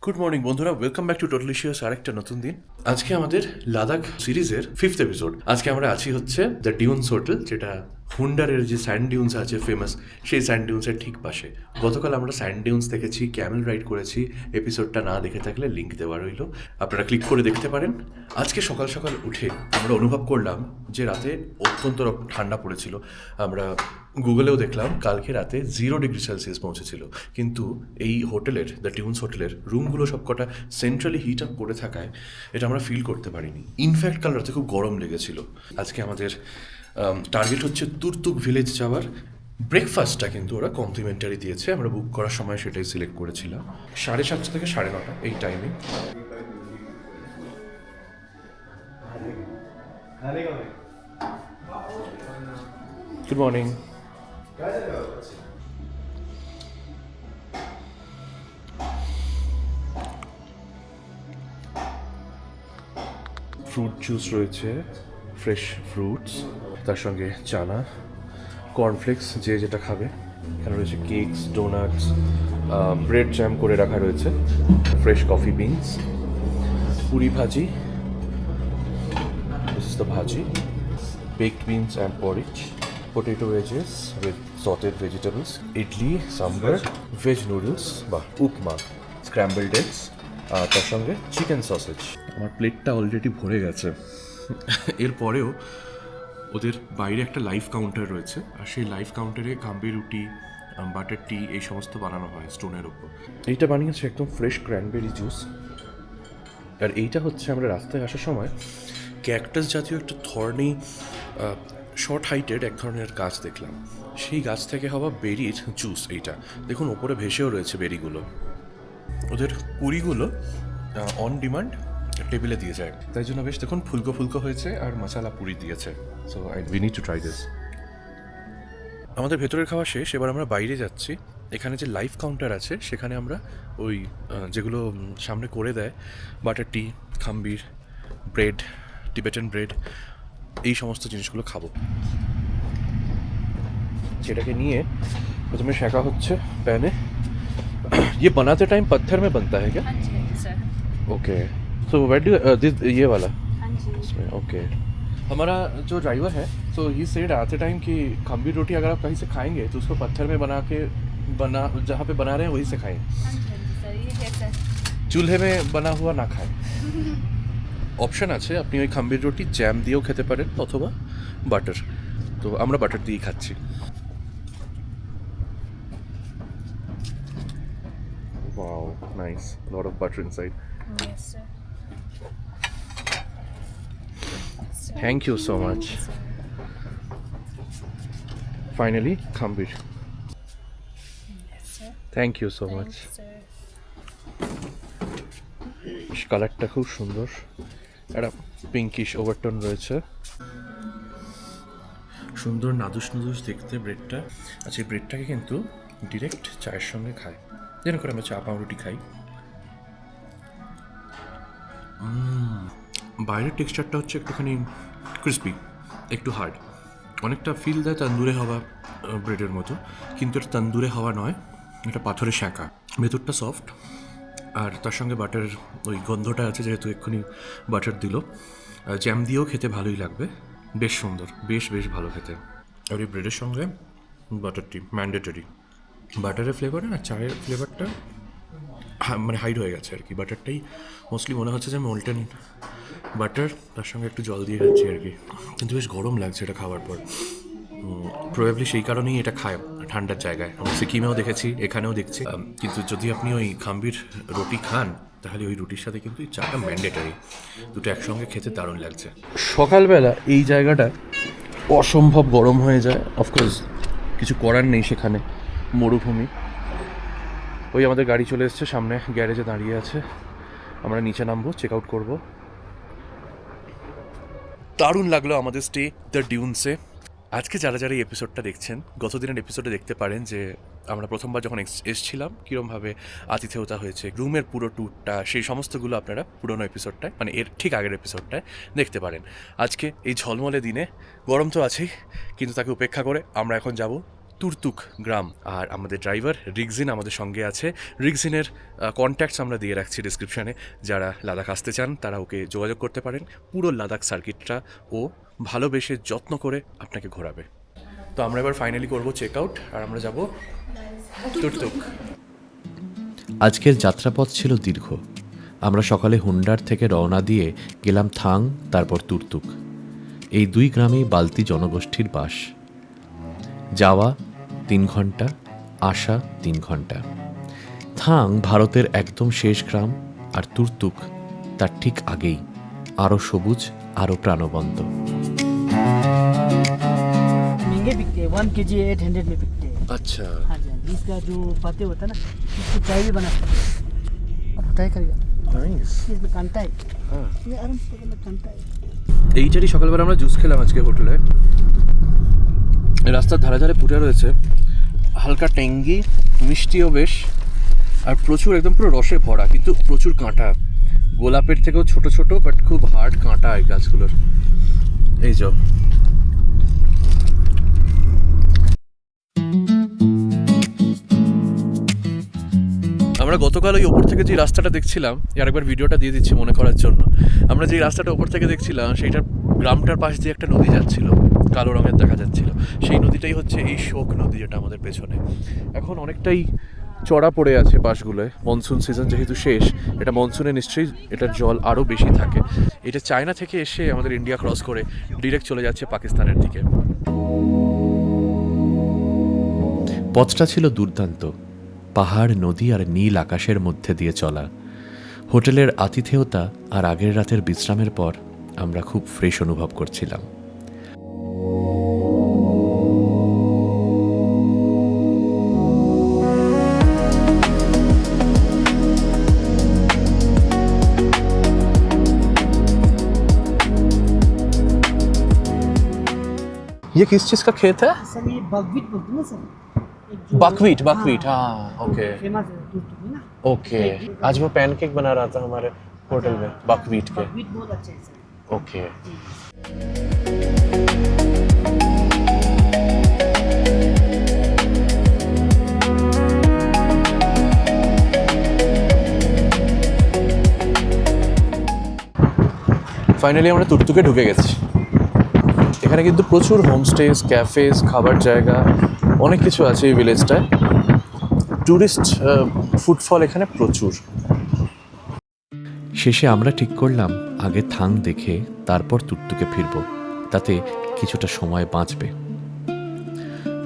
Good morning বন্ধুরা, welcome back to টোটালিশিয়াস আরেকটা নতুন দিন। আজকে আমাদের লাদাখ সিরিজের 5th এপিসোড। আজকে আমরা আছি হচ্ছে দ্য ডিউনস হোটেল, যেটা হুন্ডারের যে স্যান্ড ডিউনস আছে ফেমাস, সেই স্যান্ড ডিউনসের ঠিক পাশে। গতকাল আমরা স্যান্ড ডিউনস দেখেছি, ক্যামেল রাইড করেছি। এপিসোডটা না দেখে থাকলে লিঙ্ক দেওয়া রইল, আপনারা ক্লিক করে দেখতে পারেন। আজকে সকাল সকাল উঠে আমরা অনুভব করলাম যে রাতে অত্যন্ত ঠান্ডা পড়েছিল। আমরা গুগলেও দেখলাম কালকে রাতে 0°C পৌঁছেছিল, কিন্তু এই হোটেলের, দ্য ডিউনস হোটেলের রুমগুলো সবকটা সেন্ট্রালি হিট আপ করে থাকায় এটা আমরা ফিল করতে পারিনি। ইনফ্যাক্ট কাল রাতে খুব গরম লেগেছিল। আজকে আমাদের টার্গেট হচ্ছে তুর্তুক ভিলেজ যাওয়ার। ব্রেকফাস্টটা কিন্তু ওরা কমপ্লিমেন্টারি দিয়েছে, আমরা বুক করার সময় সেটাই সিলেক্ট করেছিলাম। 7:30 থেকে 9:30 এই টাইমে। Good morning. ফ্রুট জুস রয়েছে, ফ্রেশ ফ্রুটস, তার সঙ্গে চানা, কর্নফ্লেক্স, যে যেটা খাবে। এখানে রয়েছে কেকস, ডোনাটস, ব্রেড জ্যাম করে রাখা রয়েছে, ফ্রেশ কফি বিনস, পুরি ভাজি, দিস ইজ দ্য ভাজি, baked beans and porridge, potato wedges with sauteed vegetables, idli, sambar, veg noodles বা উপমা, scrambled eggs, তার সঙ্গে চিকেন সসেজ। আমার প্লেটটা অলরেডি ভরে গেছে। এরপরেও ওদের বাইরে একটা লাইভ কাউন্টার রয়েছে, আর সেই লাইভ কাউন্টারে কাম্বি রুটি, বাটার টি, এই সমস্ত বানানো হয় স্টোনের ওপর। এইটা বানিয়েছে একদম ফ্রেশ ক্র্যানবেরি জুস। আর এইটা হচ্ছে আমরা রাস্তায় আসার সময় ক্যাকটাস জাতীয় একটা থর্নি শর্ট হাইটেড এক ধরনের গাছ দেখলাম, সেই গাছ থেকে হওয়া বেরির জুস এইটা। দেখুন ওপরে ভেসেও রয়েছে বেরিগুলো। ওদের পুরিগুলো অন ডিমান্ড টেবিলে দিয়ে যায়, তাই জন্য বেশ দেখুন ফুলকো ফুলকো হয়েছে, আর মশালা পুরি দিয়েছে। So we need to try this. আমাদের ভেতরের খাওয়া শেষ, এবার আমরা বাইরে যাচ্ছি। এখানে যে লাইভ কাউন্টার আছে সেখানে আমরা ওই যেগুলো সামনে করে দেয়, বাটার টি, খাম্বির, ব্রেড, টিবেটান ব্রেড, এই সমস্ত জিনিসগুলো খাবো। সেটাকে নিয়ে প্রথমে শেখা হচ্ছে প্যানে। ये बनाते टाइम पत्थर में बनता है क्या? हाँ जी sir. Okay, so what do this ये वाला हाँ जी। इसमें ओके। हमारा जो ड्राइवर है, तो ही सेड आते टाइम कि खम्बी रोटी अगर आप कहीं से खाएंगे तो उसको पत्थर में बना जहाँ पे बना रहे हैं वहीं से खाएं, हाँ जी सर, ये कैसा? চুলহে में बना हुआ না খায়। অপশন আছে, আপনি ওই খাম্বির রুটি জ্যাম দিয়েও খেতে পারেন অথবা বাটার, তো আমরা বাটার দিয়েই খাচ্ছি। Wow, nice. A lot of butter inside. Yes sir. Thank you so much. Finally, khambir. Yes sir. Thank you so much. Thanks, sir. কালারটা খুব সুন্দর, একটা পিঙ্কিশ ওভারটোন রয়েছে, সুন্দর নাদুস নাদুস দেখতে ব্রেডটা। আচ্ছা, এই ব্রেডটাকে কিন্তু ডিরেক্ট চায়ের সঙ্গে খায়, যেন করে আমরা চা পাউরুটি খাই। বাইরের টেক্সচারটা হচ্ছে একটুখানি ক্রিস্পি, একটু হার্ড, অনেকটা ফিল দেয় তন্দুরে হওয়া ব্রেডের মতো, কিন্তু এটা তন্দুরে হওয়া নয়, এটা পাথরে শাঁকা। ভেতরটা সফট, আর তার সঙ্গে বাটারের ওই গন্ধটা আছে, যেহেতু এক্ষুনি বাটার দিল। জ্যাম দিয়েও খেতে ভালোই লাগবে, বেশ সুন্দর, বেশ বেশ ভালো খেতে। আর এই ব্রেডের সঙ্গে বাটারটি ম্যান্ডেটরি। বাটারের ফ্লেভারে না চায়ের ফ্লেভারটা মানে হাইড হয়ে গেছে আর কি। বাটারটাই মোস্টলি মনে হচ্ছে যে মোল্টেন বাটার, তার সঙ্গে একটু জল দিয়ে খাচ্ছি আর কি, কিন্তু বেশ গরম লাগছে এটা খাওয়ার পর। প্রবাবলি সেই কারণেই এটা খায় ঠান্ডার জায়গায়। আমরা সিকিমেও দেখেছি, এখানেও দেখছি। কিন্তু যদি আপনি ওই খাম্বির রুটি খান, তাহলে ওই রুটির সাথে কিন্তু এই চাটা ম্যান্ডেটারি, দুটো একসঙ্গে খেতে দারুণ লাগছে। সকালবেলা এই জায়গাটা অসম্ভব গরম হয়ে যায়, অফকোর্স কিছু করার নেই, সেখানে মরুভূমি। ওই আমাদের গাড়ি চলে এসছে, সামনে গ্যারেজে দাঁড়িয়ে আছে, আমরা নিচে নামবো, চেক আউট করবো। দারুণ লাগলো আমাদের স্টে দ্য ডিউনসে। আজকে যারা যারা এই এপিসোডটা দেখছেন, গতদিনের এপিসোডে দেখতে পারেন যে আমরা প্রথমবার যখন এসছিলাম কীরমভাবে আতিথেয়তা হয়েছে, রুমের পুরো ট্যুরটা, সেই সমস্তগুলো আপনারা পুরোনো এপিসোডটায়, মানে এর ঠিক আগের এপিসোডটায় দেখতে পারেন। আজকে এই ঝলমলে দিনে গরম তো আছেই, কিন্তু তাকে উপেক্ষা করে আমরা এখন যাব তুর্তুক গ্রাম। আর আমাদের ড্রাইভার রিগজিন আমাদের সঙ্গে আছে। রিগজিনের কন্ট্যাক্টস আমরা দিয়ে রাখছি ডিসক্রিপশানে। যারা লাদাখ আসতে চান তারা ওকে যোগাযোগ করতে পারেন। পুরো লাদাখ সার্কিটটা ও ভালোবেসে যত্ন করে আপনাকে ঘোরাবে। তো আমরা এবার ফাইনালি করবো চেক আউট আর আমরা যাব তুর্তুক। আজকের যাত্রাপথ ছিল দীর্ঘ। আমরা সকালে হুন্ডার থেকে রওনা দিয়ে গেলাম থাং, তারপর তুর্তুক। এই দুই গ্রামেই বালতি জনগোষ্ঠীর বাস। যাওয়া 3 ঘন্টা, আসা 3 ঘন্টা। থাং ভারতের একদম শেষ গ্রাম, আর তুর্তুক তার ঠিক আগেই, আরও সবুজ, আরও প্রাণবন্ত। महंगे बिकते हैं, 1 kg 800 में बिकते हैं। আচ্ছা, हाँ जी हाँ जी, इसका जो पत्ते होता है ना, इसको चाय भी बना सकते हैं। अब ट्राई करिए, নাইস। इसमें कांटा है, হ্যাঁ, ये आराम से पकड़ना कांटा है। এইটারই সকালবেলা আমরা জুস খেলাম আজকে হোটেলে। রাস্তার ধারে ধারে পুরে রয়েছে, হালকা ট্যাঙ্গি, মিষ্টিও বেশ, আর প্রচুর একদম পুরো রসে ভরা, কিন্তু প্রচুর কাঁটা। গোলাপের থেকেও ছোট ছোট, বাট খুব হার্ড কাঁটা এই গাছগুলোর। এই যে আমরা গতকাল ওই ওপর থেকে যে রাস্তাটা দেখছিলাম, আরেকবার ভিডিওটা দিয়ে দিচ্ছি মনে করার জন্য। আমরা যে রাস্তাটা ওপর থেকে দেখছিলাম সেইটার গ্রামটার পাশ দিয়ে একটা নদী যাচ্ছিল, কালো রঙের দেখা যাচ্ছিল। সেই নদীটাই হচ্ছে এই শোক নদী, যেটা আমাদের পেছনে। এখন অনেকটাই চড়া পড়ে আছে পাশগুলোয়। মনসুন সিজন যেহেতু শেষ, এটা মনসুনে নিশ্চয়ই এটার জল আরও বেশি থাকে। এটা চায়না থেকে এসে আমাদের ইন্ডিয়া ক্রস করে ডিরেক্ট চলে যাচ্ছে পাকিস্তানের দিকে। পথটা ছিল দুর্দান্ত, পাহাড়, নদী আর নীল আকাশের মধ্যে দিয়ে চলা। হোটেলের আতিথেয়তা আর আগের রাতের বিশ্রামের পর আমরা খুব ফ্রেশ অনুভব করছিলাম। ये किस चीज़ का खेत है? सर ये बकवीट बोलते हैं ना सर, बकवीट, बकवीट, हाँ, ओके फेमस है तुर्तुक में ना। ओके। आज वो पैनकेक बना रहा था हमारे होटल में बकवीट के। बकवीट बहुत अच्छा है सर। ओके। ফাইনালি আমরা তুর্তুকে ঢুকে গেছি। এখানে কিন্তু প্রচুর হোমস্টেজ, ক্যাফেজ, খাবার জায়গা, অনেক কিছু আছে এই ভিলেজটায়। ট্যুরিস্ট ফুটফল এখানে প্রচুর। শেষে আমরা ঠিক করলাম আগে থাং দেখে তারপর তুর্তুকে ফিরব, তাতে কিছুটা সময় বাঁচবে।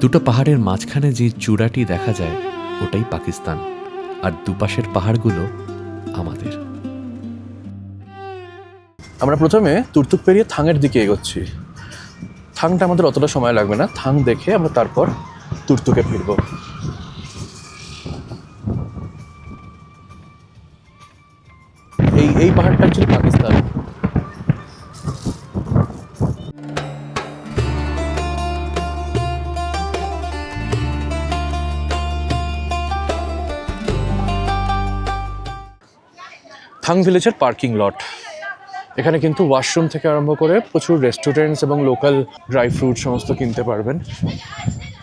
দুটো পাহাড়ের মাঝখানে যে চূড়াটি দেখা যায় ওটাই পাকিস্তান, আর দুপাশের পাহাড়গুলো আমাদের। আমরা প্রথমে তুর্তুক পেরিয়ে থাংয়ের দিকে এগোচ্ছি। থাংটা আমাদের অতটা সময় লাগবে না, থাং দেখে আমরা তারপর তুর্তুকে ফিরবো। এই পাহাড়টা অ্যাকচুয়ালি পাকিস্তান। থাং ভিলেজের পার্কিং লট। এখানে কিন্তু ওয়াশরুম থেকে আরম্ভ করে প্রচুর রেস্টুরেন্টস এবং লোকাল ড্রাই ফ্রুট সমস্ত কিনতে পারবেন।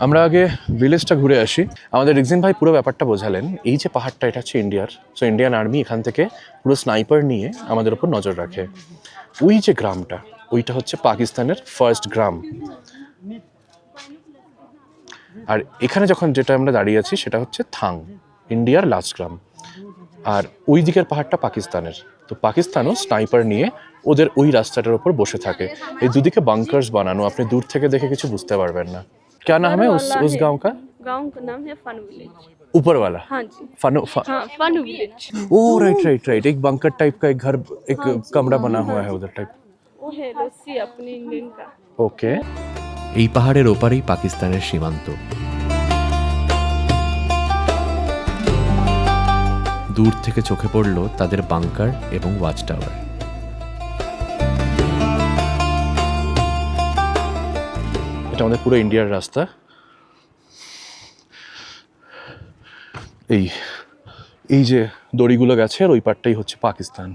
আমরা আগে ভিলেজটা ঘুরে আসি। আমাদের রিগজিন ভাই পুরো ব্যাপারটা বোঝালেন। এই যে পাহাড়টা, এটা হচ্ছে ইন্ডিয়ার। সো ইন্ডিয়ান আর্মি এখান থেকে পুরো স্নাইপার নিয়ে আমাদের উপর নজর রাখে। ওই যে গ্রামটা, ওইটা হচ্ছে পাকিস্তানের ফার্স্ট গ্রাম। আর এখানে যখন যেটা আমরা দাঁড়িয়ে আছি সেটা হচ্ছে থাং, ইন্ডিয়ার লাস্ট গ্রাম। আর ওই দিকের পাহাড়টা পাকিস্তানের। তো পাকিস্তানও স্নাইপার নিয়ে ওদের ওই রাস্তাটার উপর বসে থাকে। এই দুদিকে বাংকার্স বানানো, আপনি দূর থেকে দেখে কিছু বুঝতে পারবেন না। क्या नाम है उस गांव का? गांव का नाम है फन विलेज। ऊपर वाला? हाँ जी, फनो हाँ फन विलेज। ओ राइट, एक बंकर टाइप का एक घर, एक कमरा बना हुआ है उधर टाइप। वो है रस्सी अपने इंडियन का। ओके। এই পাহাড়ের ওপারেই পাকিস্তানের সীমান্ত। দূর থেকে চোখে পড়ল তাদের বাংকার এবং ওয়াচ টাওয়ার। এটা আমাদের পুরো ইন্ডিয়ার রাস্তা। এই যে দড়িগুলো গেছে, আর ওই পারটাই হচ্ছে পাকিস্তান।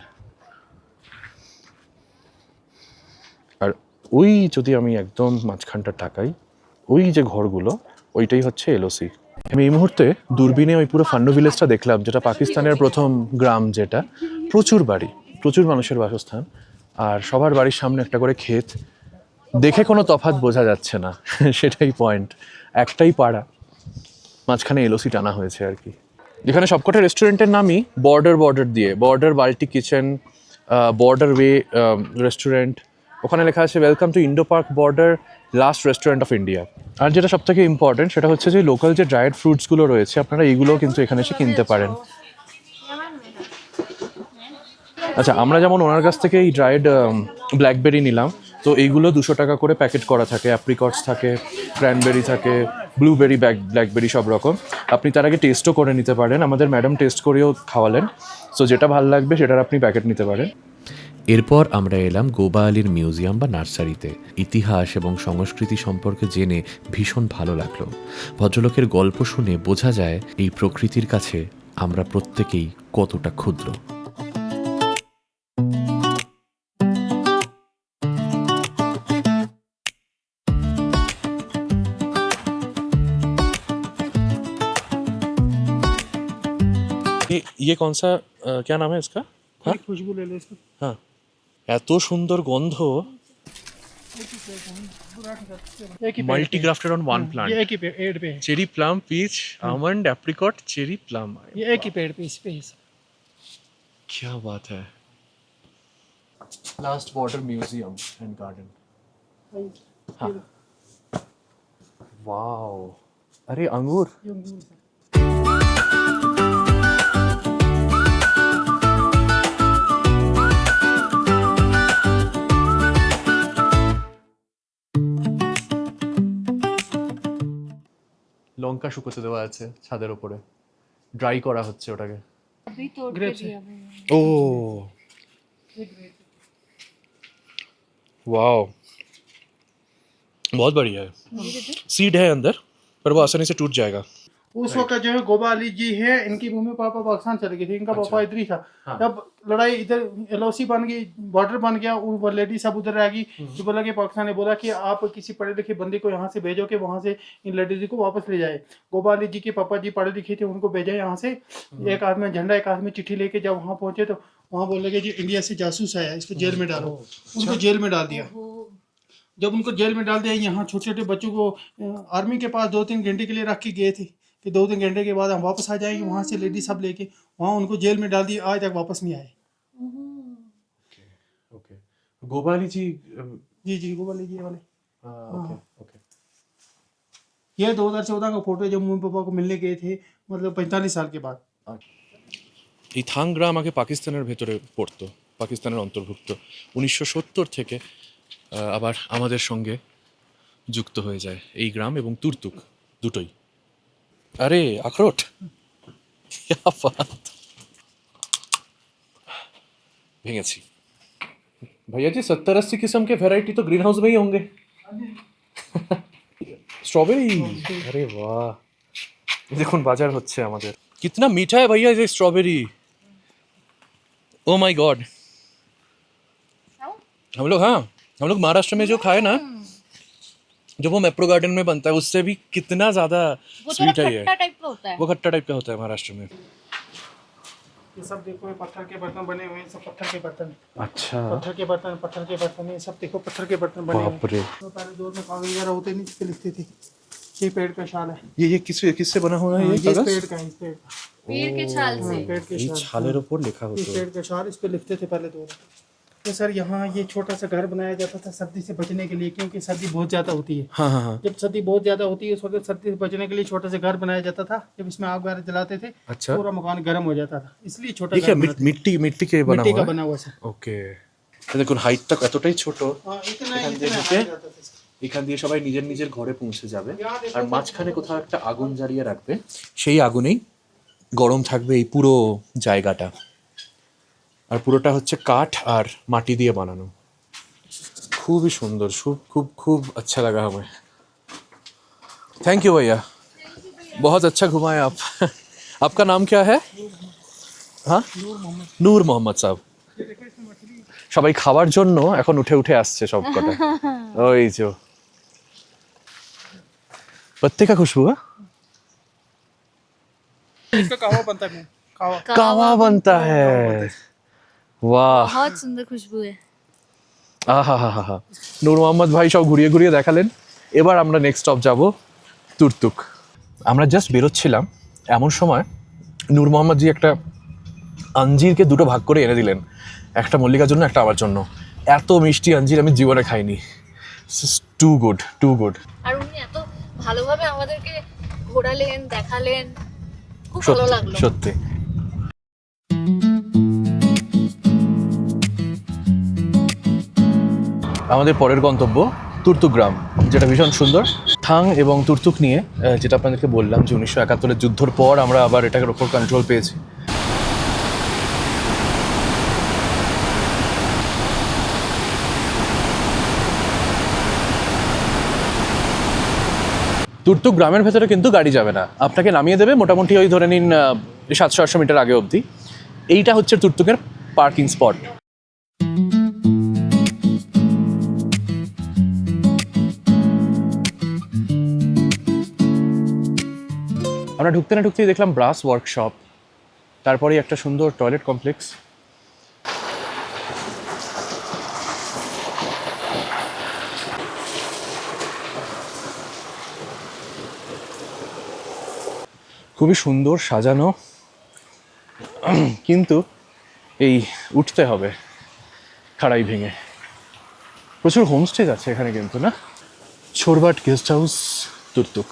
আর ওই যদি আমি একদম মাঝখানটা তাকাই, ওই যে ঘরগুলো, ওইটাই হচ্ছে এলওসি। আমি এই মুহূর্তে দূরবীনে ওই পুরো ফান্নু ভিলেজটা দেখলাম, যেটা পাকিস্তানের প্রথম গ্রাম, যেটা প্রচুর বাড়ি, প্রচুর মানুষের বাসস্থান, আর সবার বাড়ির সামনে একটা করে ক্ষেত। দেখে কোনো তফাৎ বোঝা যাচ্ছে না, সেটাই পয়েন্ট। একটাই পাড়া, মাঝখানে এলওসি টানা হয়েছে আর কি। যেখানে সবকটা রেস্টুরেন্টের নামই বর্ডার দিয়ে, বর্ডার বাল্টি কিচেন, বর্ডার ওয়ে রেস্টুরেন্ট, ওখানে লেখা আছে welcome to Indo Pak border, last restaurant of India. আর যেটা সব থেকে ইম্পর্টেন্ট সেটা হচ্ছে যে লোকাল যে ড্রাইড ফ্রুটসগুলো রয়েছে, আপনারা এইগুলোও কিন্তু এখানে এসে কিনতে পারেন। আচ্ছা, আমরা যেমন ওনার কাছ থেকে এই ড্রাইড ব্ল্যাকবেরি নিলাম, তো এইগুলো 200 টাকা করে প্যাকেট করা থাকে। অ্যাপ্রিকটস থাকে, ক্র্যানবেরি থাকে, ব্লুবেরি, ব্ল্যাকবেরি সব রকম। আপনি তার আগে টেস্টও করে নিতে পারেন, আমাদের ম্যাডাম টেস্ট করেও খাওয়ালেন। সো যেটা ভালো লাগবে সেটার আপনি প্যাকেট নিতে পারেন। এরপর আমরা এলাম গোবা আলীর মিউজিয়াম বা নার্সারিতে। ইতিহাস এবং সংস্কৃতি সম্পর্কে জেনে ভীষণ ভালো লাগলো। ভদ্রলোকের গল্প শুনে বোঝা যায় এই প্রকৃতির কাছে আমরা প্রত্যেকেই কতটা ক্ষুদ্র। ये कौन सा क्या नाम है इसका? हाँ? खुशबू ले लो इसको। हाँ, এত সুন্দর গন্ধ। एक ही multi grafted on one plant. ये एक ही पेड़ पे है। Cherry plum, peach, almond, apricot, cherry plum. ये एक ही पेड़ पे इस पे है। क्या बात है। Last water museum and garden. हाँ, वाओ, अरे अंगूर। ये अंगूर है। লঙ্কা শুকোতে দেওয়া আছে ছাদের উপরে, ড্রাই করা হচ্ছে ওটাকে। अभी तोड़ के Grapes है। दिया भैया। ओ वाओ, बहुत बढ़िया है। सीड है अंदर, पर वो आसानी से टूट जाएगा। उस वक्त जो है गोबा अली जी है, इनकी मम्मी पापा पाकिस्तान चले गए थे, इनका पापा इधर ही था। हाँ। जब लड़ाई इधर एलओसी बन गई, बॉर्डर बन गया, वो लेडी सब उधर रह गई। तो बोला कि पाकिस्तान ने बोला कि आप किसी पढ़े लिखे बंदे को यहाँ से भेजो कि वहाँ से इन लेडीज को वापस ले जाए। गोबा अली जी के पापा जी पढ़े लिखे थे, उनको भेजा यहाँ से। एक हाथ में झंडा, एक हाथ में चिट्ठी लेके जब वहाँ पहुंचे तो वहाँ बोल लगे जी इंडिया से जासूस आया, इसको जेल में डालो। उनको जेल में डाल दिया। जब उनको जेल में डाल दिया, यहाँ छोटे छोटे बच्चों को आर्मी के पास 2-3 घंटे के लिए रख के गए थे कि 2-3 घंटे के बाद हम वापस आ जाएंगे। वहाँ से लेडी सब लेके वहाँ उनको जेल में डाल दिया, आज तक वापस नहीं आए। ओके, गोबाली जी। जी जी गोबा अली जी वाले। Okay okay. ये 2014 का फोटो जब मम्मी पापा को मिलने गए थे, मतलब 45 साल के बाद। এই থাং গ্রাম আগে পাকিস্তানের ভেতরে পড়তো, পাকিস্তানের অন্তর্ভুক্ত। 1970 থেকে আবার আমাদের সঙ্গে যুক্ত হয়ে যায় এই গ্রাম এবং তুর্তুক দুটোই। আরে আখরোট, क्या बात। ভেঙেছি भैया जी। 70-80 किस्म के वैरायटी तो ग्रीन हाउस में ही होंगे। स्ट्रॉबेरी, अरे वाह, দেখুন বাজার হচ্ছে আমাদের। कितना मीठा है भैया ये स्ट्रॉबेरी, ओ माय गॉड। हम लोग महाराष्ट्र में जो खाए ना, जो वो मेप्रो गार्डन में बनता है, उससे भी कितना ज्यादा स्वीट है ये। टाइप का होता है। वो खट्टा टाइप का होता है महाराष्ट्र में। ये सब देखो, ये पत्थर के बर्तन बने हुए हैं, सब पत्थर के बर्तन। अच्छा, पत्थर के बर्तन, ये सब देखो पत्थर के बर्तन बने हुए बाप रे। हैं। तो पहले दौर में कागज वगैरह होते नहीं, जिस पे लिखते थे। ये पेड़ का शाल है। ये किससे बना हुआ है हाँ, ये ये इस कागज? पेड़ का है, इस पेड़ का। पेड़ के छाल से। हाँ, पेड़ के ये शाल। छालेर ऊपर लिखा इस होता है। पेड़ का शाल, इस पे लिखते थे पहले दौर में। तो सर यहाँ ये छोटा सा घर बनाया जाता था सर्दी से बचने के लिए, क्योंकि सर्दी बहुत ज़्यादा होती है। हाँ हाँ हाँ। जब सर्दी बहुत ज़्यादा होती है, उस वक्त सर्दी से बचने के लिए छोटा सा घर बनाया जाता था। जब इसमें आग वगैरह जलाते थे, अच्छा, पूरा मकान गर्म हो जाता था, इसलिए छोटा ये क्या घर बनाते थे। मिट्टी के बना मिट्टी हुआ का है? बना हुआ सर। ওকে, দেখুন হাইটটা কতটাই ছোট। हाँ, इतना এখান इतना দিয়ে हाइट ঢুকে जाता था सर। এখান দিয়ে সবাই নিজের নিজের ঘরে পৌঁছে যাবে, আর মাঝখানে কোথাও একটা আগুন জ্বালিয়ে রাখবে, সেই আগুনেই গরম থাকবে এই পুরো জায়গাটা। আর পুরোটা হচ্ছে কাঠ আর মাটি দিয়ে বানানো। खूब ही सुंदर, खूब खूब अच्छा लगा हमें। थैंक यू भैया, बहुत अच्छा घुमाए आप। आपका नाम क्या है? हाँ, নূর মোহাম্মদ সাহেব। সবাই খাবার জন্য এখন উঠে উঠে আসছে সব কটা। ওই যে पत्ते का खुशबू है इसका कहवा बनता है कहवा कावा बनता है वाह बहुत सुंदर खुशबू है আহা নূর মোহাম্মদ ভাই সব ঘুরিয়ে ঘুরিয়ে দেখালেন। এবার আমরা নেক্সট স্টপ যাব তুর্তুক। আমরা জাস্ট বেরোচ্ছিলাম এমন সময় নূর মোহাম্মদ জি একটা আঞ্জিরকে দুটো ভাগ করে এনে দিলেন, একটা মল্লিকার জন্য একটা আমার জন্য। এত মিষ্টি আঞ্জির আমি জীবনে খাইনি। Too good too good. আর উনি এত ভালোভাবে আমাদেরকে ঘোরালেন দেখালেন, খুব ভালো লাগলো। সত্যি আমাদের পরের গন্তব্য তুর্তুক গ্রাম, যেটা ভীষণ সুন্দর। থাং এবং তুর্তুক নিয়ে যেটা আপনাদেরকে বললাম যে 1971-এর যুদ্ধর পর আমরা আবার এটার ওপর কন্ট্রোল পেয়েছি। তুর্তুক গ্রামের ভেতরে কিন্তু গাড়ি যাবে না, আপনাকে নামিয়ে দেবে মোটামুটি ওই ধরে নিন 700-800 মিটার আগে অবধি। এইটা হচ্ছে তুর্তুকের পার্কিং স্পট। আমরা ঢুকতে না ঢুকতেই দেখলাম ব্রাস ওয়ার্কশপ, তারপরে একটা সুন্দর টয়লেট কমপ্লেক্স। খুবই সুন্দর সাজানো, কিন্তু এই উঠতে হবে খাড়াই ভেঙে। প্রচুর হোমস্টে আছে এখানে কিন্তু, না? ছোরবাট গেস্ট হাউস তুর্তুক।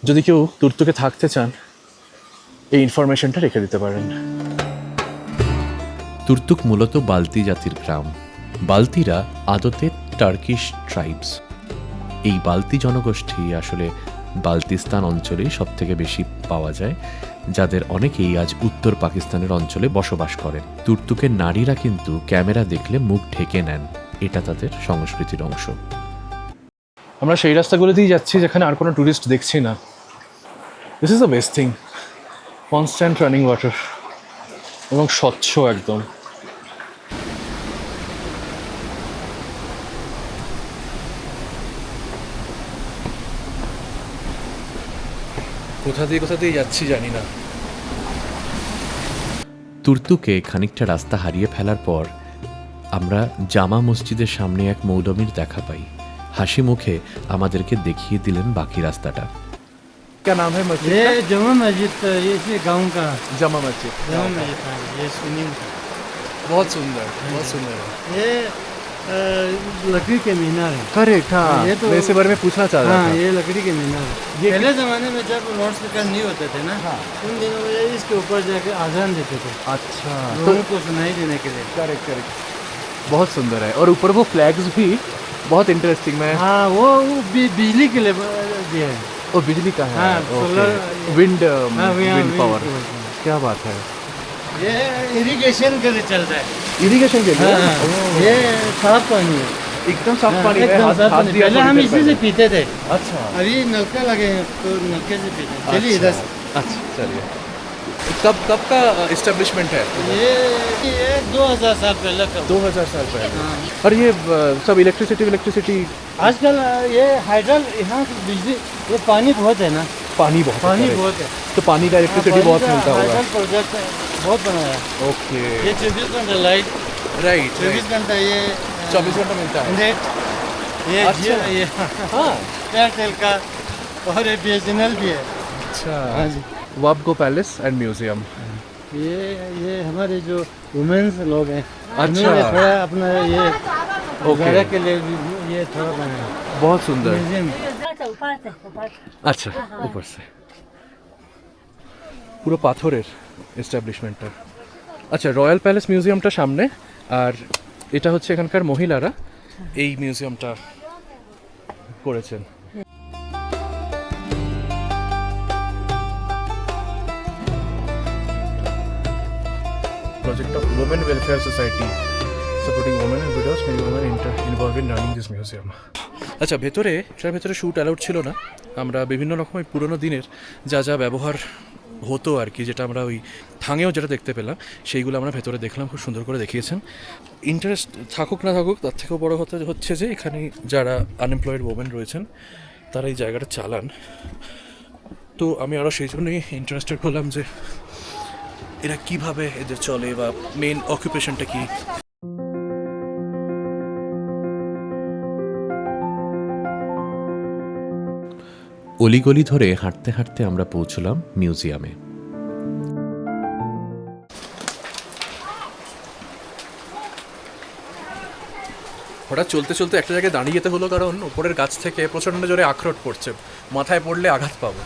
যদি কেউ তুর্তুকে থাকতে চান এই ইনফরমেশনটা রেখে দিতে পারেন। তুর্তুক মূলত বালতি জাতির গ্রাম। বালতিরা আদতে টার্কিশ ট্রাইবস। এই বালতি জনগোষ্ঠী আসলে বালতিস্তান অঞ্চলেই সব থেকে বেশি পাওয়া যায়, যাদের অনেকেই আজ উত্তর পাকিস্তানের অঞ্চলে বসবাস করেন। তুর্তুকের নারীরা কিন্তু ক্যামেরা দেখলে মুখ ঢেকে নেন, এটা তাদের সংস্কৃতির অংশ। আমরা সেই রাস্তাগুলোতেই যাচ্ছি যেখানে আর কোনো ট্যুরিস্ট দেখছি না। This is the best thing, constant running water এবং স্বচ্ছ একদম। কোথা দিয়ে যাচ্ছি জানি না। তুর্তুকে খানিকটা রাস্তা হারিয়ে ফেলার পর আমরা জামা মসজিদের সামনে এক মৌলবীর দেখা পাই। হাসি মুখে আমাদেরকে দেখিয়ে দিলেন বাকি রাস্তাটা। क्या नाम है मस्जिद? ये जमा मस्जिद, ये इसी गांव का जमा मस्जिद। जमा मस्जिद है, ये सुन्नी का। बहुत सुंदर, बहुत सुंदर है। ये लकड़ी के मीनार है। करेक्ट, हाँ। ये तो- मैं इसी बारे में पूछना चाह रहा हाँ, था। ये लकड़ी के मीनार है। ये- पहले जमाने में जब लाउड स्पीकर नहीं होते थे ना, हाँ। उन दिनों में ये इसके ऊपर जाके आजान देते थे अच्छा, लोगों को सुनाई देने के लिए। करेक्ट करेक्ट, बहुत सुंदर है। और ऊपर वो फ्लैग्स भी बहुत इंटरेस्टिंग। मैं हाँ, वो बिजली के लिए दिया है। वो बिजली का है। हाँ, सोलर, विंड हाँ, विंड पावर। की वजह से। क्या बात है। ये इरिगेशन के लिए चलता है। इरिगेशन के लिए हाँ, ये साफ पानी है। एकदम साफ पानी है। एकदम साफ पानी। पहले हम इसी से पीते थे, अच्छा अभी नलका लगे हैं तो नलके से पीते हैं। चलिए इधर से। अच्छा, चलिए। कब का इस्टेब्लिशमेंट है? ये 2000 साल पहले का। 2000 साल पहले। हाँ। और ये सब इलेक्ट्रिसिटी आजकल ये हाइडल, यहाँ से बिजली, वो पानी बहुत है ना, पानी बहुत है, पानी correct। बहुत है। तो पानी का इलेक्ट्रिसिटी हाँ, बहुत पानी का मिलता होगा। हाइडल प्रोजेक्ट बहुत बनाया है। ओके, ये 24 घंटा लाइट, राइट 24 घंटा ये 24 घंटा मिलता है। नेट, ये अच्छा। जियो, ये हाँ, एयरटेल का, और ये BSNL भी है। अच्छा। हाँ जी। वाबगो पैलेस एंड म्यूजियम। ये हमारे जो वुमेन्स लोग हैं, अच्छा। उन्होंने थोड़ा अपना ये ओके। गुजारा के लिए भी ये थोड़ा बनाया बहुत सुंदर। म्यूजियम। আচ্ছা, উপর সে পুরো পাথরের এস্টাবলিশমেন্টটা। আচ্ছা, রয়্যাল প্যালেস মিউজিয়ামটা সামনে, আর এটা হচ্ছে এখানকার মহিলারা এই মিউজিয়ামটা করেছেন। Project of Women Welfare Society supporting women and widows, many women involved in running this museum. আচ্ছা, এটার ভেতরে শ্যুট অ্যালাউড ছিল না। আমরা বিভিন্ন রকমের পুরোনো দিনের যা যা ব্যবহার হতো আর কি, যেটা আমরা ওই থাঙেও যেটা দেখতে পেলাম, সেইগুলো আমরা ভেতরে দেখলাম, খুব সুন্দর করে দেখিয়েছেন। ইন্টারেস্ট থাকুক না থাকুক, তার থেকেও বড় কথা হচ্ছে যে এখানে যারা আনএমপ্লয়েড ওমেন রয়েছেন তারা এই জায়গাটা চালান। তো আমি আরও সেই জন্যই ইন্টারেস্টেড হলাম যে এরা কিভাবে এদের চলে বা মেন অকুপেশনটা কি। অলিগলি ধরে হাঁটতে হাঁটতে আমরা পৌঁছলাম মিউজিয়ামে। হঠাৎ চলতে চলতে একটা জায়গায় দাঁড়িয়ে যেতে হলো, কারণ ওপরের গাছ থেকে প্রচণ্ড জোরে আখরোট পড়ছে, মাথায় পড়লে আঘাত পাবো।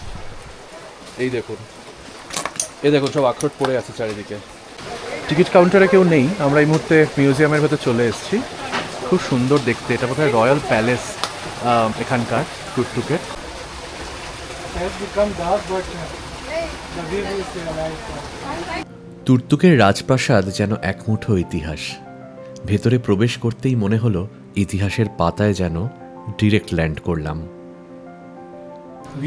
এই দেখুন, সব আখরোট পড়ে আছে চারিদিকে। টিকিট কাউন্টারে কেউ নেই, আমরা এই মুহূর্তে মিউজিয়ামের ভেতর চলে এসেছি। খুব সুন্দর দেখতে, এটা বোধহয় রয়্যাল প্যালেস এখানকার টুকটুকের। তুর্তুকের রাজপ্রাসাদ যেন এক মুঠো ইতিহাস। ভেতরে প্রবেশ করতেই মনে হলো ইতিহাসের পাতায় যেন ডিরেক্ট ল্যান্ড করলাম।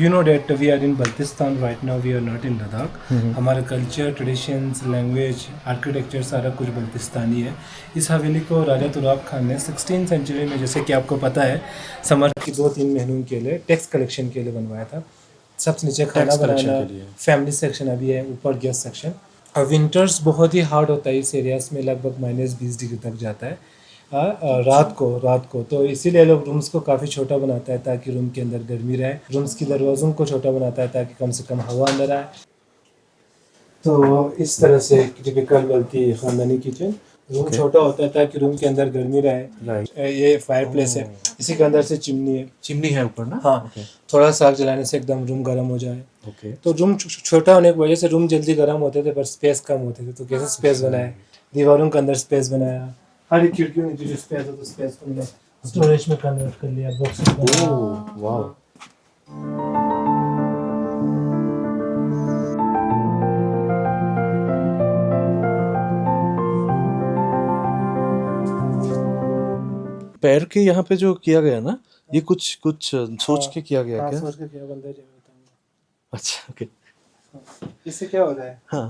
You know that we are in Baltistan right now, we are not in Ladakh. हमारा कल्चर, ट्रेडिशंस, लैंग्वेज, आर्किटेक्चर सारा कुछ बल्तिस्तानी है। इस हवेली को राजा तुराब खान ने 16th सेंचुरी में, जैसे कि आपको पता है, समर की 2-3 महीनों के लिए टैक्स कलेक्शन के लिए बनवाया था। सबसे नीचे खाना बनाना, फैमिली सेक्शन अभी है, ऊपर गेस्ट सेक्शन। और विंटर्स बहुत ही हार्ड होता है इस एरियाज में, लगभग -20 डिग्री तक जाता है रात को। तो इसीलिए लोग रूम्स को काफ़ी छोटा बनाता है ताकि रूम के अंदर गर्मी रहे। रूम्स की दरवाज़ों को छोटा बनाता है ताकि कम से कम हवा अंदर आए। तो इस तरह से टिपिकल बल्ती ख़ानदानी किचन। रूम छोटा होता है ताकि रूम के अंदर गर्मी रहे। ये फायर प्लेस है, इसी के अंदर से चिमनी है ऊपर ना। हाँ, थोड़ा सा आग जलाने से एकदम रूम गर्म हो जाए। तो रूम छोटा होने की वजह से रूम जल्दी गर्म होते थे, पर स्पेस कम होते थे। तो कैसे स्पेस बनाया, दीवारों के अंदर स्पेस बनाया, हर एक खिड़कियों में जो स्पेस हो तो स्पेस को मैंने स्टोरेज में कन्वर्ट कर लिया, बॉक्सेस बनाया। वाओ, पैर के यहाँ पे जो किया गया ना, ये कुछ सोच के किया गया क्या? सोच के किया, बंदा जो बताऊंगा। अच्छा, ओके। इससे क्या होता है, हाँ,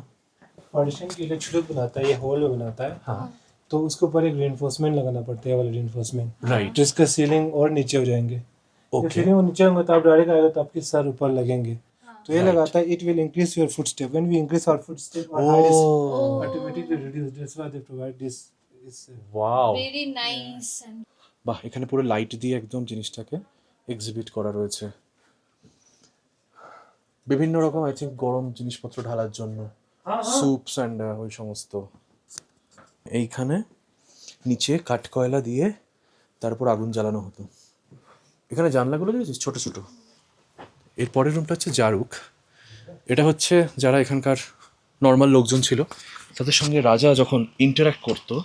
पार्टीशन के लिए छुड़क बनाता है, ये होल में बनाता है। हाँ, तो उसके ऊपर एक रेनफोर्समेंट लगाना पड़ता है, वाला रेनफोर्समेंट, राइट। तो इसका सीलिंग और नीचे हो जाएंगे। ओके, सीलिंग और नीचे होंगे तो आप डायरेक्ट आएगा तो आपके सर ऊपर लगेंगे। तो ये Right. लगाता है, it will increase your footstep. When we increase our footstep, our height is automatically reduce. That's why they provide this. Wow, very nice. বাহ, এখানে পুরো লাইট দিয়ে একদম জিনিসটাকে এক্সিবিট করা রয়েছে। বিভিন্ন রকম আই থিঙ্ক গরম জিনিসপত্র ঢালার জন্য, স্যুপস অ্যান্ড ওই সমস্ত। এইখানে নিচে কাঠকয়লা দিয়ে তারপর আগুন জ্বালানো হতো। এখানে জানলাগুলো দেখেছিস ছোট ছোট। এর পরের রুমটা হচ্ছে জারুক। এটা হচ্ছে যারা এখানকার নর্মাল লোকজন ছিল তাদের সঙ্গে রাজা যখন ইন্টারাক্ট করতো।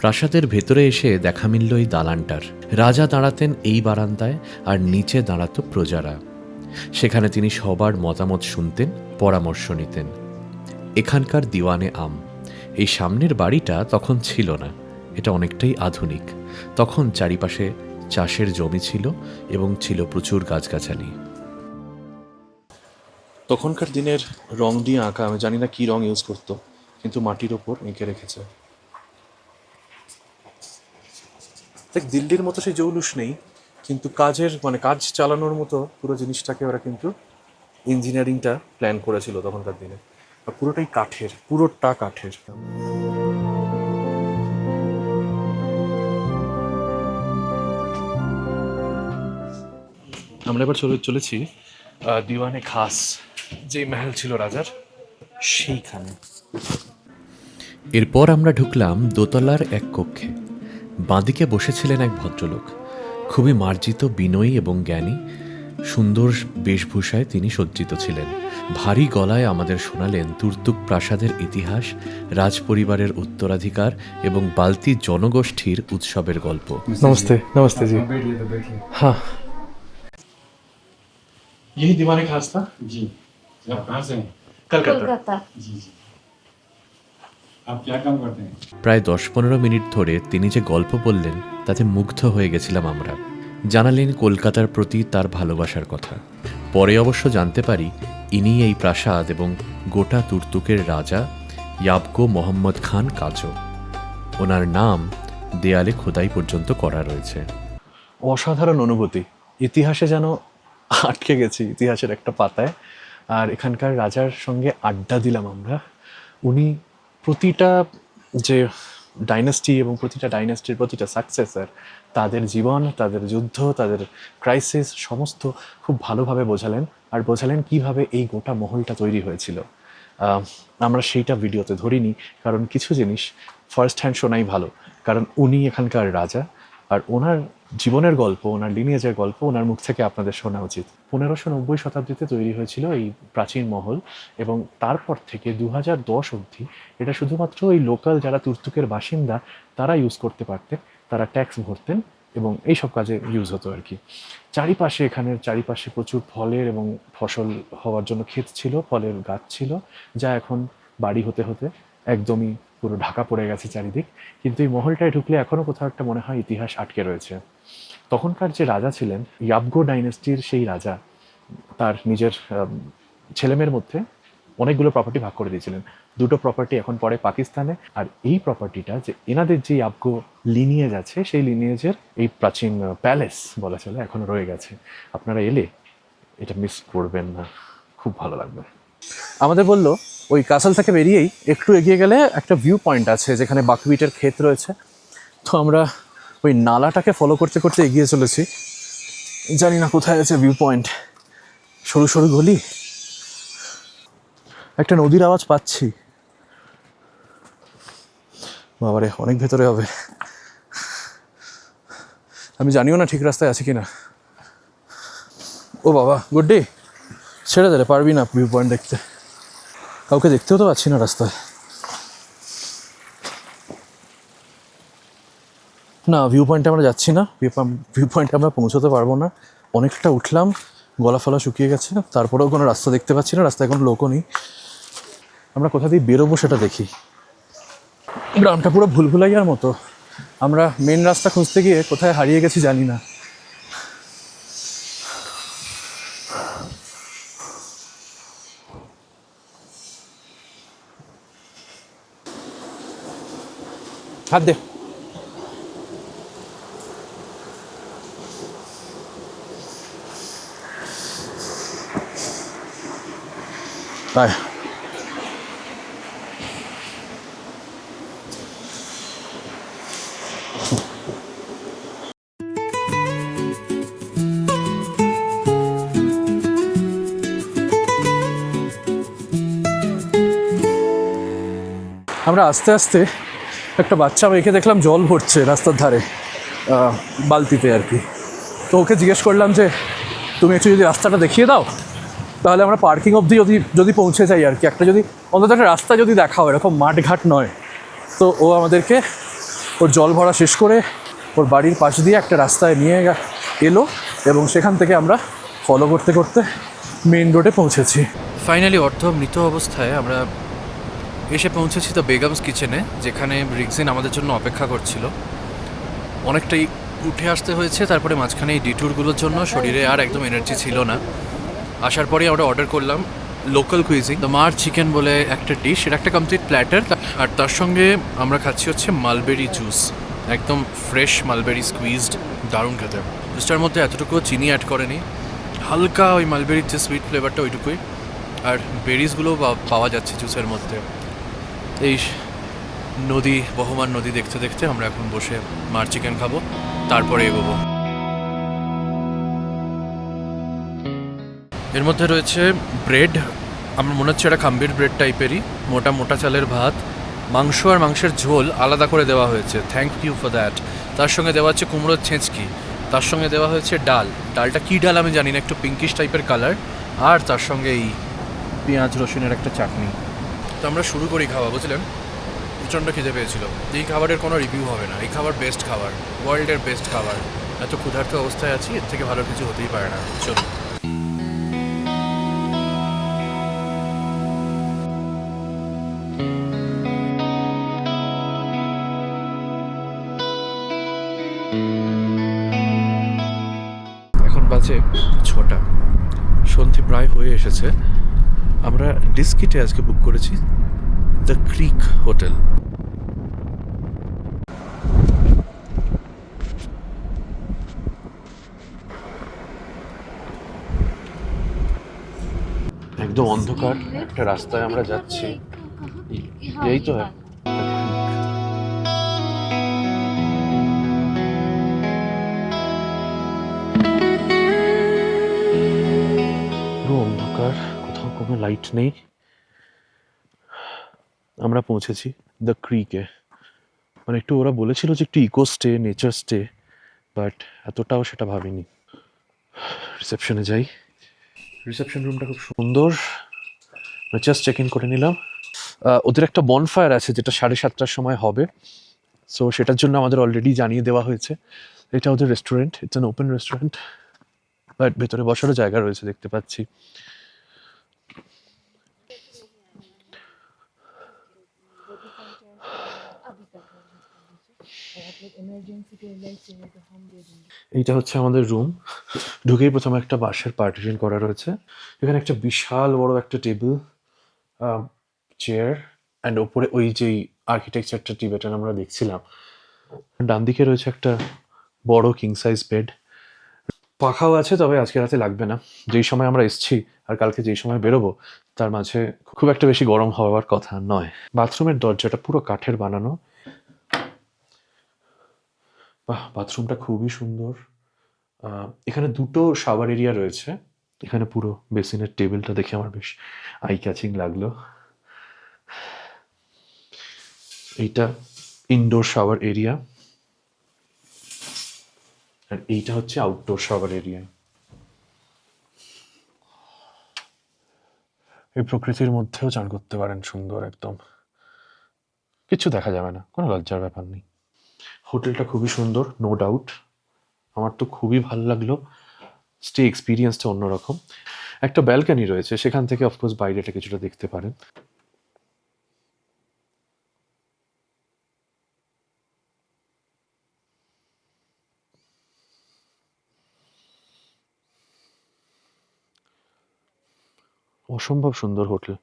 প্রাসাদের ভেতরে এসে দেখা মিলল এই দালানটার। রাজা দাঁড়াতেন এই বারান্দায়, আর নিচে দাঁড়াতো প্রজারা। সেখানে তিনি সবার মতামত শুনতেন, পরামর্শ নিতেন। এখানকার দিওয়ানে আম। এই সামনের বাড়িটা তখন ছিল না, এটা অনেকটাই আধুনিক। তখন চারিপাশে চাষের জমি ছিল এবং ছিল প্রচুর গাছগাছালি। তখনকার দিনের রং দিয়ে আঁকা, আমি জানি না কি রং ইউজ করতো, কিন্তু মাটির ওপর এঁকে রেখেছে। দেখ, দিল্লির মতো সেই জৌলুস নেই, কিন্তু কাজ চালানোর মতো পুরো জিনিসটাকে ওরা কিন্তু ইঞ্জিনিয়ারিংটা প্ল্যান করেছিল তখনকার দিনে। আর পুরোটাই কাঠের, পুরোটা কাঠের। আমরা এবার চলেছি দিওয়ানে খাস, যে মহল ছিল রাজার, সেইখানে। এরপর আমরা ঢুকলাম দোতলার এক কক্ষে। বাঁদিকে বসেছিলেন এক ভদ্রলোক, খুবই মার্জিত, বিনয়ী এবং জ্ঞানী। সুন্দর বেশভূষায় তিনি সজ্জিত ছিলেন। ভারী গলায় আমাদের শোনালেন তুর্তুক প্রাসাদের ইতিহাস, রাজপরিবারের উত্তরাধিকার এবং বালতি জনগোষ্ঠীর উৎসবের গল্প। नमस्ते, नमस्ते जी। हाँ, यही दीवाने खास था जी। आप कहाँ से हैं? कलकत्ता। কলকাতা। जी जी। आप क्या काम करते हैं? প্রায় 10-15 মিনিট ধরে তিনি যে গল্প বললেন তাতে মুগ্ধ হয়ে গেছিলাম আমরা। জানালেন কলকাতার প্রতি তার ভালোবাসার কথা। পরে অবশ্য জানতে পারি ইনি এই প্রাসাদ এবং গোটা তুর্তুকের রাজা ইয়াবগো মোহাম্মদ খান কাজো। ওনার নাম দেয়ালে খোদাই পর্যন্ত করা রয়েছে। অসাধারণ অনুভূতি। ইতিহাসে যেন আটকে গেছি ইতিহাসের একটা পাতায়। আর এখানকার রাজার সঙ্গে আড্ডা দিলাম আমরা। উনি প্রতিটা যে ডাইনাস্টি এবং প্রতিটা ডাইনাস্টির প্রতিটা সাকসেসর, তাদের জীবন, তাদের যুদ্ধ, তাদের ক্রাইসিস সমস্ত খুব ভালোভাবে বোঝালেন। আর বোঝালেন কীভাবে এই গোটা মহলটা তৈরি হয়েছিল। আমরা সেইটা ভিডিওতে ধরিনি, কারণ কিছু জিনিস ফার্স্ট হ্যান্ড শোনাই ভালো, কারণ উনি এখানকার রাজা, আর ওনার জীবনের গল্প, ওনার লিনিয়েজের গল্প ওনার মুখ থেকে আপনাদের শোনা উচিত। 1590 শতাব্দীতে তৈরি হয়েছিল এই প্রাচীন মহল, এবং তারপর থেকে 2010 অবধি এটা শুধুমাত্র এই লোকাল যারা তুর্তুকের বাসিন্দা তারা ইউজ করতে পারতেন, তারা ট্যাক্স ভরতেন এবং এইসব কাজে ইউজ হতো আর কি। চারিপাশে, এখানের চারিপাশে প্রচুর ফলের এবং ফসল হওয়ার জন্য ক্ষেত ছিল, ফলের গাছ ছিল, যা এখন বাড়ি হতে হতে একদমই পুরো ঢাকা পড়ে গেছে চারিদিক। কিন্তু এই মহলটায় ঢুকলে এখনও কোথাও একটা মনে হয় ইতিহাস আটকে রয়েছে। তখনকার যে রাজা ছিলেন, ইয়াবগো ডাইনেস্টির সেই রাজা, তার নিজের ছেলেমেয়ের মধ্যে অনেকগুলো প্রপার্টি ভাগ করে দিয়েছিলেন। দুটো প্রপার্টি এখন পড়ে পাকিস্তানে, আর এই প্রপার্টিটা যে এনাদের যে ইয়াবগো লিনিয়েজ আছে, সেই লিনিয়েজের এই প্রাচীন প্যালেস বলা চলে এখনও রয়ে গেছে। আপনারা এলে এটা মিস করবেন না, খুব ভালো লাগবে। আমাদের বললো ওই কাসল থেকে বেরিয়েই একটু এগিয়ে গেলে একটা ভিউ পয়েন্ট আছে যেখানে বাকবিটের ক্ষেত রয়েছে। তো আমরা ওই নালাটাকে ফলো করতে করতে এগিয়ে চলেছি। জানি না কোথায় আছে ভিউ পয়েন্ট, সরু সরু গলি, একটা নদীর আওয়াজ পাচ্ছি। বাবারে, অনেক ভেতরে হবে, আমি জানিও না ঠিক রাস্তায় আছে কিনা। ও বাবা, গুড্ডি ছেড়ে দিলে পারবি না ভিউ পয়েন্ট দেখতে, কাউকে দেখতেও তো পাচ্ছি না রাস্তায়। না, ভিউ পয়েন্টে আমরা যাচ্ছি না, ভিউ পয়েন্টে আমরা পৌঁছতে পারবো না। অনেকটা উঠলাম, গলা ফলা শুকিয়ে গেছে, তারপরেও কোনো রাস্তা দেখতে পাচ্ছি না, রাস্তায় কোনো লোকও নেই। আমরা কোথা দিয়ে বেরোবো সেটা দেখি। গ্রামটা পুরো ভুলভুলাইয়ার মতো, আমরা মেন রাস্তা খুঁজতে গিয়ে কোথায় হারিয়ে গেছি জানি না। হাত দে। আয়। আমরা আস্তে আস্তে একটা বাচ্চা মেয়েকে দেখলাম জল ভরছে রাস্তার ধারে, বালতিতে আর কি। তো ওকে জিজ্ঞেস করলাম যে তুমি একটু যদি রাস্তাটা দেখিয়ে দাও, তাহলে আমরা পার্কিং অবধি যদি পৌঁছে যাই আর কি, একটা যদি অন্তত একটা রাস্তা যদি দেখাও, এরকম মাঠঘাট নয়। তো ও আমাদেরকে ওর জল ভরা শেষ করে ওর বাড়ির পাশ দিয়ে একটা রাস্তায় নিয়ে এলো, এবং সেখান থেকে আমরা ফলো করতে করতে মেন রোডে পৌঁছেছি। ফাইনালি অর্ধমৃত অবস্থায় আমরা এসে পৌঁছেছি দ্য বেগমস কিচেনে, যেখানে রিগজিন আমাদের জন্য অপেক্ষা করছিল। অনেকটাই উঠে আসতে হয়েছে, তারপরে মাঝখানে এই ডিটুরগুলোর জন্য শরীরে আর একদম এনার্জি ছিল না। আসার পরেই আমরা অর্ডার করলাম লোকাল কুইজিং, দ্য মার চিকেন বলে একটা ডিশ, এটা একটা কমপ্লিট প্ল্যাটার। আর তার সঙ্গে আমরা খাচ্ছি হচ্ছে মালবেরি জুস, একদম ফ্রেশ মালবেরি স্কুইজড, দারুণ খেতে। জুসটার মধ্যে এতটুকু চিনি অ্যাড করেনি, হালকা ওই মালবেরির যে সুইট ফ্লেভারটা ওইটুকুই, আর বেরিজগুলোও পাওয়া যাচ্ছে জুসের মধ্যে। এই নদী, বহমান নদী দেখতে দেখতে আমরা এখন বসে মার চিকেন খাবো, তারপরে এগোবো। এর মধ্যে রয়েছে ব্রেড, আমার মনে হচ্ছে এটা খাম্বির ব্রেড টাইপেরই, মোটা মোটা চালের ভাত, মাংস আর মাংসের ঝোল আলাদা করে দেওয়া হয়েছে, থ্যাংক ইউ ফর দ্যাট। তার সঙ্গে দেওয়া হচ্ছে কুমড়োর ছেঁচকি, তার সঙ্গে দেওয়া হয়েছে ডালটা কী ডাল আমি জানি না, একটু পিঙ্কিশ টাইপের কালার, আর তার সঙ্গে এই পেঁয়াজ রসুনের একটা চাটনি। তো আমরা শুরু করি খাওয়া, বুঝলেন, প্রচণ্ড খিদে পেয়েছিল। এই খাবারের কোনো রিভিউ হবে না, এই খাবার বেস্ট খাবার, ওয়ার্ল্ডের বেস্ট খাবার। এত ক্ষুধার্ত অবস্থায় আছি, এর থেকে ভালো কিছু হতেই পারে না। চলুন। এখন বাজে 6টা, সন্ধে প্রায় হয়ে এসেছে। আমরা ডিস্কিটে আজকে বুক করেছি দ্য ক্রিক হোটেল। একদম অন্ধকার একটা রাস্তায় আমরা যাচ্ছি, এই তো পুরো অন্ধকার, কোথাও কোনো লাইট নেই। আমরা পৌঁছেছি দ্য ক্রিকে। মানে একটু ওরা বলেছিল যে একটু eco stay, nature stay, but এতটাও সেটা ভাবিনি। রিসেপশনে যাই। রিসেপশন রুমটা খুব সুন্দর, জাস্ট চেক ইন করে নিলাম। ওদের একটা বনফায়ার আছে যেটা 7:30টার সময় হবে, সো সেটার জন্য আমাদের অলরেডি জানিয়ে দেওয়া হয়েছে। এটা ওদের restaurant, it's an open restaurant, but ভেতরে বসারও জায়গা রয়েছে দেখতে পাচ্ছি। এইটা হচ্ছে আমাদের রুম। ঢুকেই প্রথমে একটা বাঁশের পার্টিশন করা রয়েছে। এখানে একটা বিশাল বড় একটা টেবিল, চেয়ার, অ্যান্ড ওপরে ওই যে আর্কিটেকচারটা টিবেটান আমরা দেখছিলাম। ডান দিকে রয়েছে একটা বড় কিং সাইজ বেড। পাখাও আছে, তবে আজকে রাতে লাগবে না। যেই সময় আমরা এসছি আর কালকে যেই সময় বেরোবো তার মাঝে খুব একটা বেশি গরম হওয়ার কথা নয়। বাথরুমের দরজাটা পুরো কাঠের বানানো। বাহ, বাথরুমটা খুবই সুন্দর। এখানে দুটো শাওয়ার এরিয়া রয়েছে। এখানে পুরো বেসিনের টেবিলটা দেখে আমার বেশ আই ক্যাচিং লাগলো। এইটা ইনডোর শাওয়ার এরিয়া, আর এইটা হচ্ছে আউটডোর শাওয়ার এরিয়া। এই প্রকৃতির মধ্যেও চান করতে পারেন, সুন্দর একদম, কিছু দেখা যাবে না, কোনো লজ্জার ব্যাপার নেই। হোটেলটা খুবই সুন্দর, নো ডাউট। আমার তো খুবই ভালো লাগলো। স্টে এক্সপিরিয়েন্সটা অন্যরকম। একটা ব্যালকানি রয়েছে, সেখান থেকে অফকোর্স বাইরেটা কিছুটা দেখতে পারেন। অসম্ভব সুন্দর হোটেল।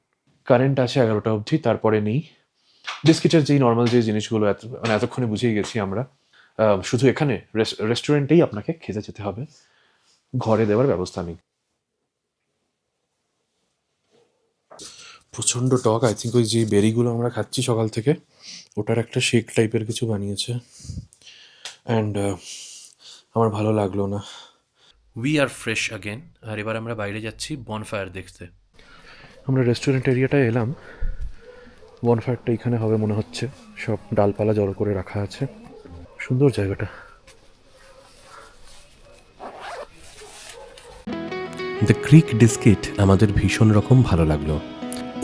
কারেন্ট আছে 11টা অবধি, তারপরে নেই। বিস্কিটের যেই নর্মাল যে জিনিসগুলো মানে এতক্ষণে বুঝেই গেছি আমরা। শুধু এখানে রেস্টুরেন্টেই আপনাকে খেতে যেতে হবে, ঘরে দেওয়ার ব্যবস্থা নেই। প্রচণ্ড টক। আই থিঙ্ক ওই যে বেরিগুলো আমরা খাচ্ছি সকাল থেকে, ওটার একটা শেক টাইপের কিছু বানিয়েছে, অ্যান্ড আমার ভালো লাগলো না। We are fresh again. আর এবার আমরা বাইরে যাচ্ছি বনফায়ার দেখতে। আমরা রেস্টুরেন্ট এরিয়াটায় এলাম। বনফায়ারটা এখানে হবে মনে হচ্ছে, সব ডালপালা জড়ো করে রাখা আছে। সুন্দর জায়গাটা। দ্য ক্রিক ডিস্কিট আমাদের ভীষণ রকম ভালো লাগলো।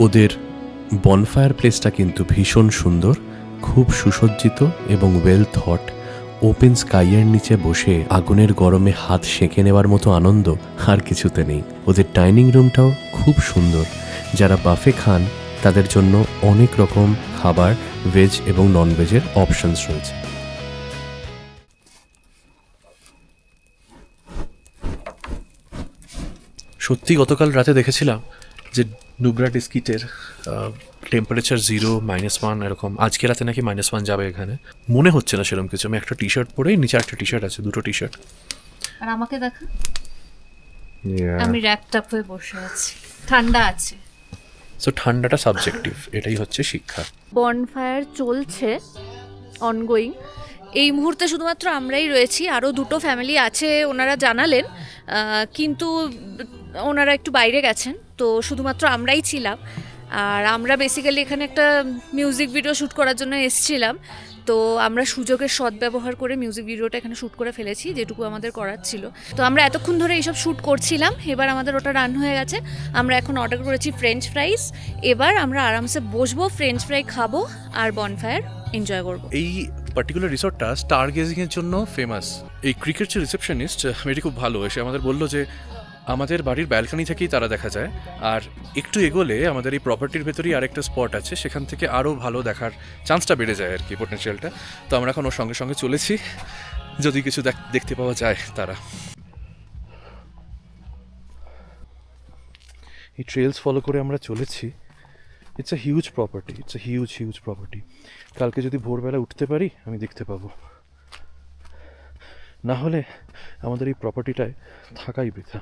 ওদের বনফায়ার প্লেসটা কিন্তু ভীষণ সুন্দর, খুব সুসজ্জিত এবং ওয়েল থট। ওপেন স্কাইয়ের নিচে বসে আগুনের গরমে হাত সেঁকে নেওয়ার মতো আনন্দ আর কিছুতে নেই। ওদের ডাইনিং রুমটাও খুব সুন্দর। যারা বাফে খান তাদের জন্য অনেক রকম খাবার, ভেজ এবং নন ভেজের অপশনস রয়েছে। সত্যি গতকাল রাতে দেখেছিলাম যে নুব্রা ডিস্কিটের টেম্পারেচার 0, -1 এরকম। আজকে রাতে নাকি -1 যাবে এখানে। মনে হচ্ছে না সেরকম কিছু। আমি একটা টি শার্ট পরেই, নিচে একটা টি শার্ট আছে, দুটো টি শার্ট। আর আমাকে দেখা, আমি র্যাপড আপ হয়ে বসে আছি, ঠান্ডা আছে। সো ঠান্ডাটা সাবজেক্টিভ, এটাই হচ্ছে শিক্ষা। বনফায়ার চলছে অনগোয়িং। এই মুহূর্তে শুধুমাত্র আমরাই রয়েছি, আরও দুটো ফ্যামিলি আছে ওনারা জানালেন, কিন্তু ওনারা একটু বাইরে গেছেন, তো শুধুমাত্র আমরাই ছিলাম। আর আমরা বেসিক্যালি এখানে একটা মিউজিক ভিডিও শ্যুট করার জন্য এসেছিলাম, তো আমরা সুযোগের সদ্ব্যবহার করে মিউজিক ভিডিওটা এখানে শ্যুট করে ফেলেছি, যেটুকু আমাদের করার ছিল। তো আমরা এতক্ষণ ধরে এইসব শ্যুট করছিলাম, এবার আমাদের ওটা রান হয়ে গেছে। আমরা এখন অর্ডার করেছি ফ্রেঞ্চ ফ্রাইস। এবার আমরা আরামসে বসবো, ফ্রেঞ্চ ফ্রাই খাবো আর বনফায়ার এনজয় করবো। এই পার্টিকুলার রিসর্টটা স্টার গেজিংয়ের জন্য ফেমাস। এই ক্রিকেট যে রিসেপশনিস্ট, এটি খুব ভালো। এসে আমাদের বললো যে আমাদের বাড়ির ব্যালকনি থেকেই তারা দেখা যায়, আর একটু এগোলে আমাদের এই প্রপার্টির ভেতরেই আরেকটা স্পট আছে, সেখান থেকে আরও ভালো দেখার চান্সটা বেড়ে যায় আর কি, পোটেনশিয়ালটা। তো আমরা এখন ওর সঙ্গে সঙ্গে চলেছি, যদি কিছু দেখতে পাওয়া যায় তারা। এই ট্রেলস ফলো করে আমরা চলেছি। It's a huge property, it's a huge property. কালকে যদি ভোরবেলা উঠতে পারি আমি দেখতে পাবো, না হলে আমাদের এই প্রপার্টিটায় থাকাই বৃথা।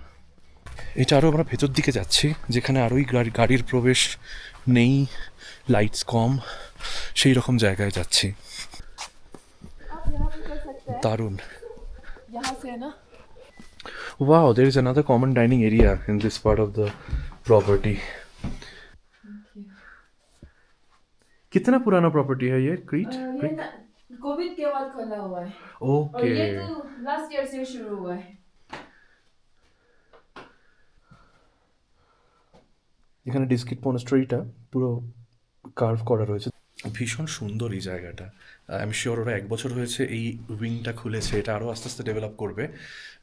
এটা আরও আমরা ভেতর দিকে যাচ্ছি, যেখানে আরোই গাড়ির প্রবেশ নেই, লাইটস কম, সেই রকম জায়গায় যাচ্ছি। দারুণ। Wow, there is another common dining area in this part of the property. कितना पुराना प्रॉपर्टी है ये क्रीट? ये कोविड के बाद खुला हुआ है और ओके। ये तो लास्ट ईयर से शुरू हुआ है। এখানে ডিসকিট মনেস্ট্রিটা পুরো কার্ভ করা রয়েছে। ভীষণ সুন্দর এই জায়গাটা। আই এম শিওর ওরা 1 বছর হয়েছে এই উইংটা খুলেছে, এটা আরও আস্তে আস্তে ডেভেলপ করবে।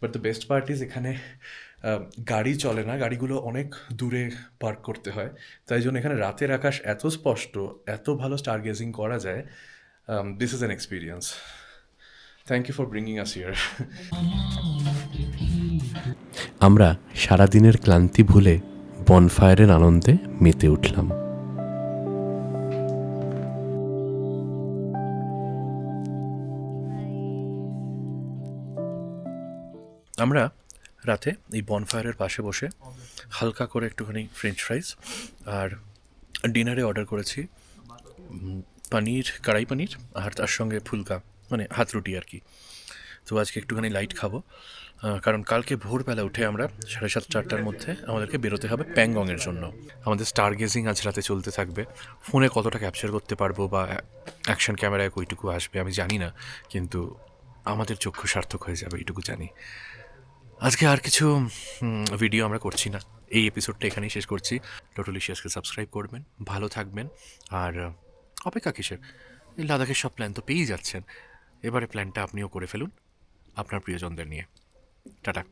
But the best part is এখানে গাড়ি চলে না, গাড়িগুলো অনেক দূরে পার্ক করতে হয়, তাই জন্য এখানে রাতের আকাশ এত স্পষ্ট, এত ভালো স্টার গেজিং করা যায়। This is an experience. Thank you for bringing us here. আমরা সারাদিনের ক্লান্তি ভুলে বনফায়ারের আনন্দে মেতে উঠলাম। আমরা রাতে এই বনফায়ারের পাশে বসে হালকা করে একটুখানি ফ্রেঞ্চ ফ্রাইজ আর ডিনারে অর্ডার করেছি পনির, কড়াই পনির, আর তার সঙ্গে ফুলকা মানে হাত রুটি আর কি। তো আজকে একটুখানি লাইট খাবো, কারণ কালকে ভোরবেলা উঠে আমরা 7:30-8টার মধ্যে আমাদেরকে বেরোতে হবে প্যাংগংয়ের জন্য। আমাদের স্টার গেজিং আজ রাতে চলতে থাকবে। ফোনে কতটা ক্যাপচার করতে পারবো বা অ্যাকশন ক্যামেরায় কইটুকু আসবে আমি জানি না, কিন্তু আমাদের চক্ষু সার্থক হয়ে যাবে এইটুকু জানি। আজকে আর কিছু ভিডিও আমরা করছি না, এই এপিসোডটা এখানেই শেষ করছি। টোটালিশিয়াসকে সাবস্ক্রাইব করবেন, ভালো থাকবেন, আর অপেক্ষা কিসের, এই লাদাখের সব প্ল্যান তো পেয়েই যাচ্ছেন, এবারে প্ল্যানটা আপনিও করে ফেলুন আপনার প্রিয়জনদের নিয়ে। টাটা।